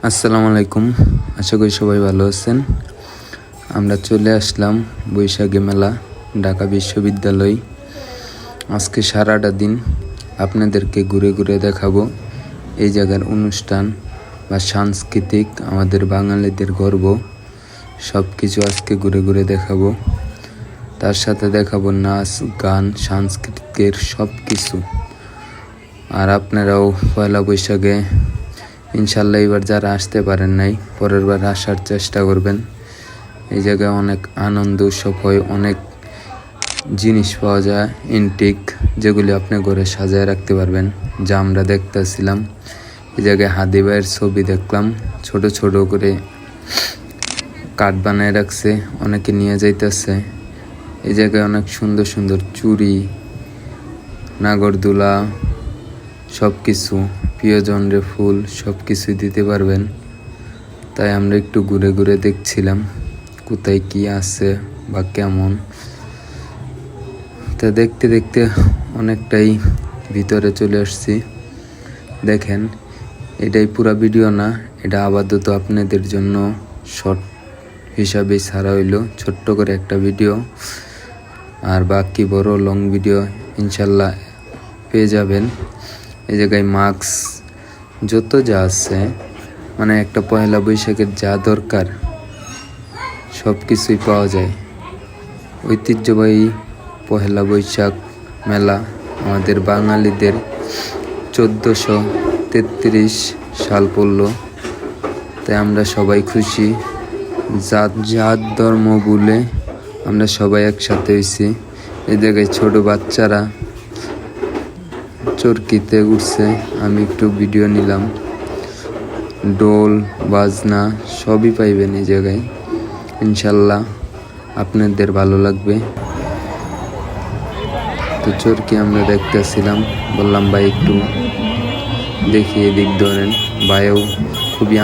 আসসালামু আলাইকুম। আশা করি সবাই ভালো আছেন। আমরা চলে আসলাম বৈশাখী মেলা ঢাকা বিশ্ববিদ্যালয়। আজকে সারাটা দিন আপনাদেরকে ঘুরে ঘুরে দেখাবো এই জায়গার অনুষ্ঠান বা সাংস্কৃতিক, আমাদের বাঙালিদের গর্ব, সব কিছু আজকে ঘুরে ঘুরে দেখাবো। তার সাথে দেখাবো নাচ, গান, সাংস্কৃতিকের সব কিছু। আর আপনারাও পয়লা বৈশাখে ইনশাল্লাহ এবার যারা আসতে পারেন নাই, পরের বার আসার চেষ্টা করবেন। এই জায়গায় অনেক আনন্দ উৎসব হয়, অনেক জিনিস পাওয়া যায় এন্টিক, যেগুলি আপনি ঘরে সাজায় রাখতে পারবেন। যা আমরা দেখতেছিলাম, এই জায়গায় হাদি ভাইয়ের ছবি দেখলাম, ছোট ছোট করে কাঠ বানায় রাখছে, অনেকে নিয়ে যাইতেছে। এই জায়গায় অনেক সুন্দর সুন্দর চুড়ি, নাগরদোলা, সব কিছু, প্রিয়জনরে ফুল, সব কিছুই দিতে পারবেন। তাই আমরা একটু ঘুরে ঘুরে দেখছিলাম কোথায় কি আছে বা কেমন। তা দেখতে দেখতে অনেকটাই ভিতরে চলে আসছি। দেখেন, এটাই পুরা ভিডিও না, এটা আপাতত আপনাদের জন্য শর্ট হিসাবে ছাড়া হইলো, ছোট্ট করে একটা ভিডিও। আর বাকি বড় লং ভিডিও ইনশাল্লাহ পেয়ে যাবেন। এই জায়গায় মাস্ক, যত যা আছে, মানে একটা পয়লা বৈশাখের যা দরকার সব কিছুই পাওয়া যায়। ঐতিহ্যবাহী পয়লা বৈশাখ মেলা আমাদের বাঙালিদের 1433 সাল পড়ল। তাই আমরা সবাই খুশি, জাত ধর্ম ভুলে আমরা সবাই একসাথে হয়েছি। এই জায়গায় ছোট বাচ্চারা চরকিতে উঠছে, আমি একটু ভিডিও নিলাম। ডোল বাজনা সবই পাইবেন এই জায়গায়, ইনশাল্লাহ আপনাদের ভালো লাগবে। তো চরকি আমরা দেখতেছিলাম, বললাম ভাই একটু দেখি এদিক ধরেন। ভাইও খুবই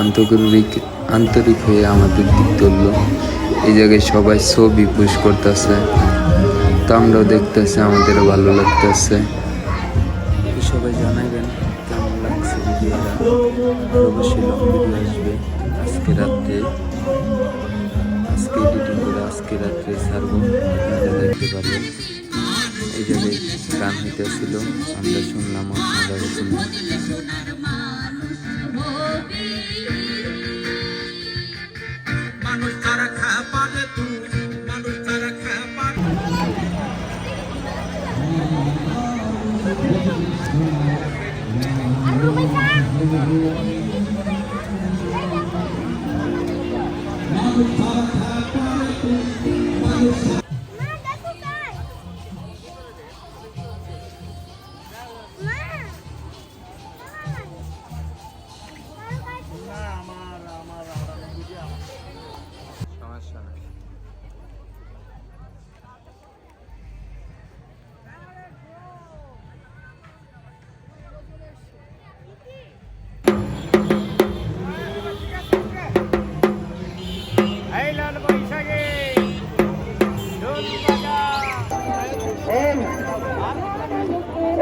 আন্তরিক হয়ে আমাদের দিক ধরলো। এই জায়গায় সবাই ছবি পোস্ট করতেছে, তো আমরাও দেখতেছি, আমাদেরও ভালো লাগতেছে। সবাই জানাবেন কেমন লাগছে ভিডিওটা। অবশ্যই লং ভিডিও আসবে আজকে রাত্রে, আজকে এডিটিং করে আজকে রাত্রে ছাড়বো, আপনারা দেখতে পারবেন। এই জায়গায় গান হইতেছিল, আমরা শুনলাম, আপনারাও শুনলাম।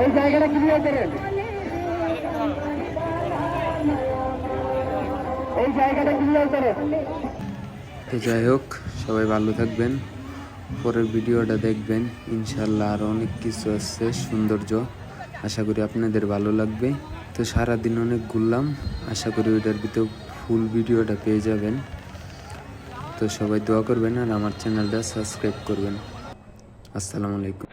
এই জায়গাটা ক্লিয়ার করেন, এই জায়গাটা ক্লিয়ার করেন। তো যাই হোক, সবাই ভালো থাকবেন, পরের ভিডিওটা দেখবেন। ইনশাল্লাহ আরও অনেক কিছু আছে সৌন্দর্য, আশা করি আপনাদের ভালো লাগবে। তো সারাদিন অনেক ঘুরলাম, আশা করি ওইটার ভিতর ফুল ভিডিওটা পেয়ে যাবেন। তো সবাই দোয়া করবেন আর আমার চ্যানেলটা সাবস্ক্রাইব করবেন। আসসালামু আলাইকুম।